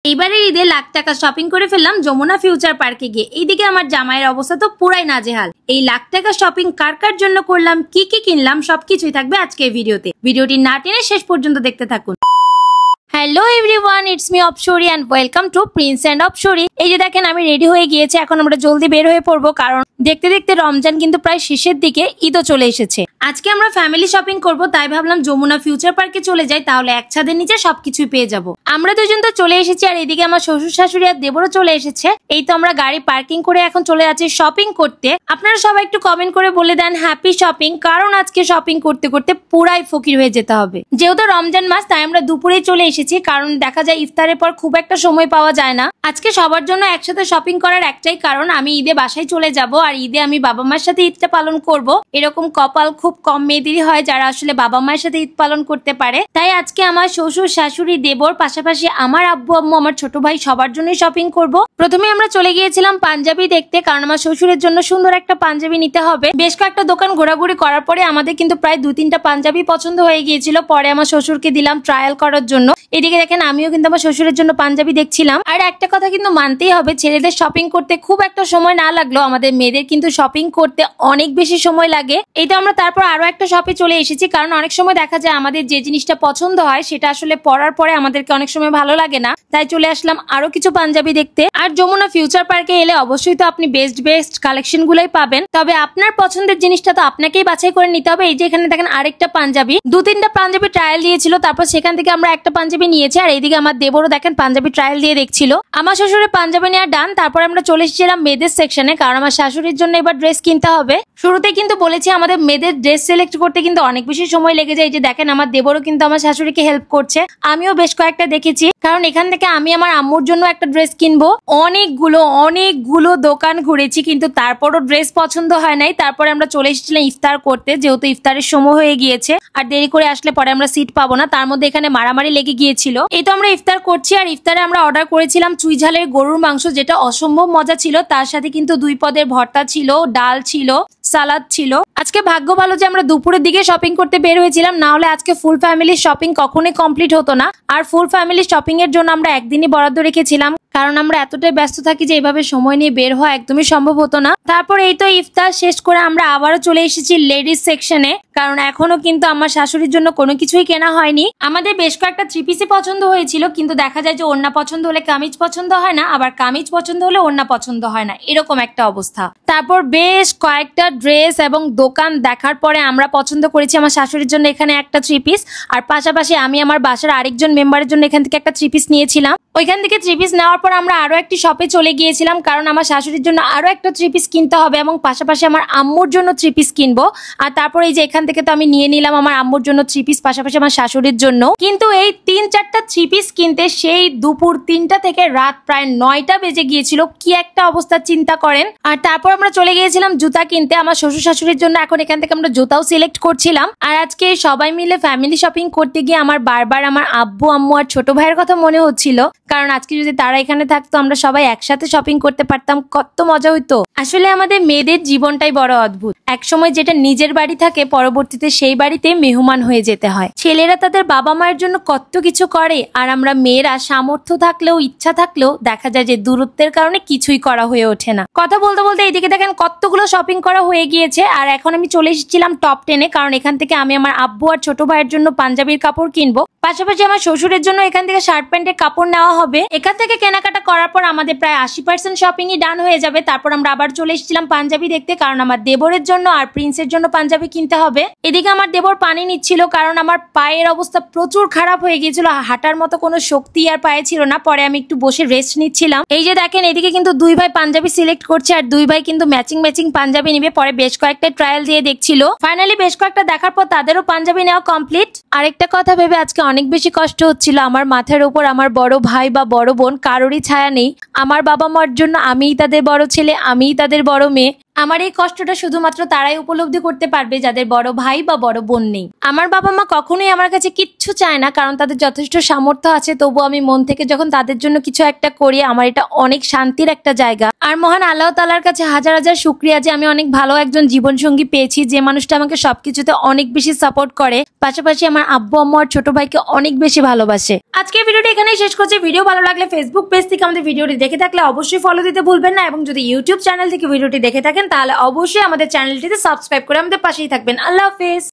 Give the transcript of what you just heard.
এইবারে ঈদে লাখ টাকা শপিং করে ফেললাম যমুনা ফিউচার পার্কে গিয়ে। এইদিকে আমার জামাইয়ের অবস্থা তো পুরাই নাজেহাল। এই লাখ টাকা শপিং কার কার জন্য করলাম, কি কি কিনলাম, সবকিছুই থাকবে আজকে ভিডিওতে। ভিডিওটি না টেনে শেষ পর্যন্ত দেখতে থাকুন। Hello everyone, it's me Apsori and welcome to Prince and Apsori. এই যে দেখেন আমি রেডি হয়ে গিয়েছি, এখন আমরা জলদি বের হয়ে পড়বো, কারণ দেখতে দেখতে রমজান কিন্তু প্রায় শেষের দিকে, ঈদও চলে এসেছে। আজকে আমরা ফ্যামিলি শপিং করব, তাই ভাবলাম যমুনা ফিউচার পার্কে চলে যাই, তাহলে এক ছাদের নিচে সবকিছুই পেয়ে যাব। আমরা দুজন তো চলে এসেছি, আর এদিকে আমার শ্বশুর শাশুড়ি আর দেবরও চলে এসেছে। এই তো আমরা গাড়ি পার্কিং করে এখন চলে যাচ্ছি শপিং করতে। আপনারা সবাই একটু কমেন্ট করে বলে দেন হ্যাপি শপিং, কারণ আজকে শপিং করতে করতে পুরাই ফকির হয়ে যেতে হবে। যেহেতু রমজান মাস, তাই আমরা দুপুরেই চলে এসেছি, কারণ দেখা যায় ইফতারের পর খুব একটা সময় পাওয়া যায় না। আজকে সবার জন্য একসাথে শপিং করার একটাই কারণ, আমি ঈদে বাসায় চলে যাব, আর ঈদে আমি বাবা মার সাথে ঈদটা পালন করব। এরকম কপাল খুব কম মেয়েদেরই হয় যারা আসলে বাবা মায়ের সাথে ঈদ পালন করতে পারে। তাই আজকে আমার শ্বশুর শাশুড়ি দেবর, পাশাপাশি আমার আব্বু আম্মু, আমার ছোট ভাই, সবার জন্যই শপিং করব। প্রথমে আমরা চলে গিয়েছিলাম পাঞ্জাবি দেখতে, কারণ আমার শ্বশুরের জন্য সুন্দর একটা পাঞ্জাবি নিতে হবে। বেশ কয়েকটা দোকান ঘোরাঘুরি করার পরে আমাদের কিন্তু প্রায় 2-3টা পাঞ্জাবি পছন্দ হয়ে গিয়েছিল। পরে আমার শ্বশুরকে দিলাম ট্রায়াল করার জন্য। এদিকে দেখেন আমিও কিন্তু আমার শ্বশুরের জন্য পাঞ্জাবি দেখছিলাম। আর একটা কথা কিন্তু মানতেই হবে, ছেলেদের শপিং করতে খুব একটা সময় না লাগলো, আমাদের মেয়েদের কিন্তু শপিং করতে অনেক বেশি সময় লাগে। এই তো আমরা তারপর আরো একটা শপে চলে এসেছি, কারণ অনেক সময় দেখা যায় আমাদের যে জিনিসটা পছন্দ হয় সেটা আসলে পরার পরে আমাদেরকে অনেক সময় ভালো লাগে না। তাই চলে আসলাম আরো কিছু পাঞ্জাবি দেখতে। আর যমুনা ফিউচার পার্কে এলে অবশ্যই তো আপনি বেস্ট কালেকশন গুলোই পাবেন, তবে আপনার পছন্দের জিনিসটা তো আপনাকেই বাছাই করে নিতে হবে। এই যে এখানে দেখেন আরেকটা পাঞ্জাবি, 2-3টা পাঞ্জাবি ট্রায়াল দিয়েছিল, তারপর সেখান থেকে আমরা একটা পাঞ্জাবি নিয়েছি। আর এইদিকে আমার দেবরও দেখেন পাঞ্জাবি ট্রায়াল দিয়ে দেখছিল। আমার শ্বশুরের পাঞ্জাবি নেওয়া ডান। তারপর আমরা চলে এসেছিলাম মেয়েদের সেকশনে, কারণ আমার শাশুড়ির জন্য এবার ড্রেস কিনতে হবে। শুরুতে কিন্তু বলেছি আমাদের মেয়েদের ড্রেস সিলেক্ট করতে কিন্তু অনেক বেশি সময় লেগে যায়। এই যে দেখেন আমার দেবরও কিন্তু আমার শাশুড়িকে হেল্প করছে। আমিও বেশ কয়েকটা দেখেছি, কারণ এখান থেকে আমি আমার আম্মুর জন্য একটা ড্রেস কিনবো। অনেকগুলো দোকান ঘুরেছি, কিন্তু তারপরও ড্রেস পছন্দ হয় নাই। তারপরে আমরা চলে এসেছিলাম ইফতার করতে, যেহেতু ইফতারের সময় হয়ে গিয়েছে, আর দেরি করে আসলে পরে আমরা সিট পাবো না। তার মধ্যে এখানে মারামারি লেগে গিয়েছিল। এই তো আমরা ইফতার করছি, আর ইফতারে আমরা অর্ডার করেছিলাম চুই ঝালের গরুর মাংস, যেটা অসম্ভব মজা ছিল। তার সাথে কিন্তু 2 পদের ভর্তা ছিল, ডাল ছিল, সালাদ ছিল। আজকে ভাগ্য ভালো যে আমরা দুপুরের দিকে শপিং করতে বের হয়েছিলাম, না হলে আজকে ফুল ফ্যামিলি শপিং কখনোই কমপ্লিট হতো না। আর ফুল ফ্যামিলি শপিং এর জন্য আমরা একদিনই বরাদ্দ রেখেছিলাম, কারণ আমরা এতটাই ব্যস্ত থাকি যে এইভাবে সময় নিয়ে বের হওয়া একদমই সম্ভব হতো না। তারপর এই তো ইফতার শেষ করে আমরা আবারও চলে এসেছি লেডিস সেকশনে, কারণ এখনো কিন্তু আমার শাশুড়ির জন্য কোনো কিছুই কেনা হয়নি। আমাদের বেশ কয়েকটা 3 পিসই পছন্দ হয়েছিল, কিন্তু দেখা যায় যে ওড়না পছন্দ হলে কামিজ পছন্দ হয় না, আবার কামিজ পছন্দ হলে ওড়না পছন্দ হয় না, এরকম একটা অবস্থা। তারপর বেশ কয়েকটা ড্রেস এবং দোকান দেখার পরে আমরা পছন্দ করেছি আমার শাশুড়ির জন্য এখানে একটা 3 পিস, আর পাশাপাশি আমি আমার বাসার আরেকজন মেম্বারের জন্য এখান থেকে একটা 3 পিস নিয়েছিলাম। ওইখান থেকে 3 পিস নেওয়ার পর আমরা আরো একটি শপে চলে গিয়েছিলাম, কারণ আমার শাশুড়ির জন্য আরো একটা 3 পিস কিনতে হবে, এবং পাশাপাশি আমার আম্মুর জন্য 3 পিস কিনবো। আর তারপর এই যে এখান থেকে তো আমি নিয়ে নিলাম আমার আম্মুর জন্য 3 পিস, পাশাপাশি আমার শাশুড়ির জন্য। কিন্তু এই 3-4টা 3 পিস কিনতে সেই দুপুর 3টা থেকে রাত প্রায় 9টা বেজে গিয়েছিল। কি একটা অবস্থা চিন্তা করেন। আর তারপর আমরা চলে গিয়েছিলাম জুতা কিনতে আমার শ্বশুর শাশুড়ির জন্য। এখন এখান থেকে আমরা জুতাও সিলেক্ট করছিলাম। আর আজকে সবাই মিলে ফ্যামিলি শপিং করতে গিয়ে আমার বারবার আমার আব্বু আম্মু আর ছোট ভাইয়ের কথা মনে হচ্ছিল, কারণ আজকে যদি তারা এখানে থাকতো আমরা সবাই একসাথে শপিং করতে পারতাম, কত মজা হইতো। আসলে আমাদের মেয়েদের জীবনটাই বড় অদ্ভুত। একসময় যেটা নিজের বাড়ি থাকে, পরবর্তীতে সেই বাড়িতে মেহমান হয়ে যেতে হয়। ছেলেরা তাদের বাবা মায়ের জন্য কত কিছু করে, আর আমরা মেয়েরা সামর্থ্য থাকলেও ইচ্ছা থাকলেও দেখা যায় যে দূরত্বের কারণে কিছুই করা হয়ে ওঠে না। কথা বলতে বলতে এইদিকে দেখেন কতগুলো শপিং করা হয়ে গিয়েছে, আর এখন আমি চলে এসেছিলাম টপ 10-এ, কারণ এখান থেকে আমি আমার আব্বু আর ছোট ভাইয়ের জন্য পাঞ্জাবির কাপড় কিনবো, পাশাপাশি আমার শ্বশুরের জন্য এখান থেকে শার্ট প্যান্টের কাপড় নেওয়া হবে। এখান থেকে কেনাকাটা করার পর আমাদের প্রায় 80% শপিংই ডান হয়ে যাবে। তারপর আমরা আবার চলে এসেছিলাম পাঞ্জাবি দেখতে, কারণ আমার দেবরের জন্য আর প্রিন্সের জন্য পাঞ্জাবি কিনতে হবে। এদিকে আমার দেবর পানি নিচ্ছিল, কারণ আমার পায়ের অবস্থা প্রচুর খারাপ হয়ে গিয়েছিল, হাঁটার মতো কোনো শক্তি আর পায়ে ছিল না। পরে আমি একটু বসে রেস্ট নিচ্ছিলাম। এই যে দেখেন এদিকে কিন্তু 2 ভাই পাঞ্জাবি সিলেক্ট করছে, আর 2 ভাই কিন্তু ম্যাচিং পাঞ্জাবি নিবে। পরে বেশ কয়েকটা ট্রায়াল দিয়ে দেখছিল, ফাইনালি বেশ কয়েকটা দেখার পর তাদেরও পাঞ্জাবি নেওয়া কমপ্লিট। আরেকটা কথা ভেবে আজকে অনেক বেশি কষ্ট হচ্ছিল, আমার মাথার উপর আমার বড় ভাই বা বড় বোন কারোরই ছায়া নেই। আমার বাবা মার জন্য আমিই তাদের বড় ছেলে, আমিই তাদের বড় মেয়ে। আমার এই কষ্টটা শুধুমাত্র তারাই উপলব্ধি করতে পারবে যাদের বড় ভাই বা বড় বোন নেই। আমার বাবা মা কখনোই আমার কাছে কিচ্ছু চায় না, কারণ তাদের যথেষ্ট সামর্থ্য আছে। তবু আমি মন থেকে যখন তাদের জন্য কিছু একটা করি, আমার এটা অনেক শান্তির একটা জায়গা। আর মহান আল্লাহ তাআলার কাছে হাজার হাজার শুকরিয়া যে আমি অনেক ভালো একজন জীবনসঙ্গী পেয়েছি, যে মানুষটা আমাকে সবকিছুতে অনেক বেশি সাপোর্ট করে, পাশাপাশি আমার আব্বু আম্মু আর ছোট ভাইকে অনেক বেশি ভালোবাসে। আজকের ভিডিওটি এখানেই শেষ করছি। ভিডিও ভালো লাগলে ফেসবুক পেজ থেকে আমাদের ভিডিওটি দেখে থাকলে অবশ্যই ফলো দিতে ভুলবেন না, এবং যদি ইউটিউব চ্যানেল থেকে ভিডিওটি দেখে থাকেন তাহলে অবশ্যই আমাদের চ্যানেলটিতে সাবস্ক্রাইব করে আমাদের পাশেই থাকবেন। আল্লাহ হাফেজ।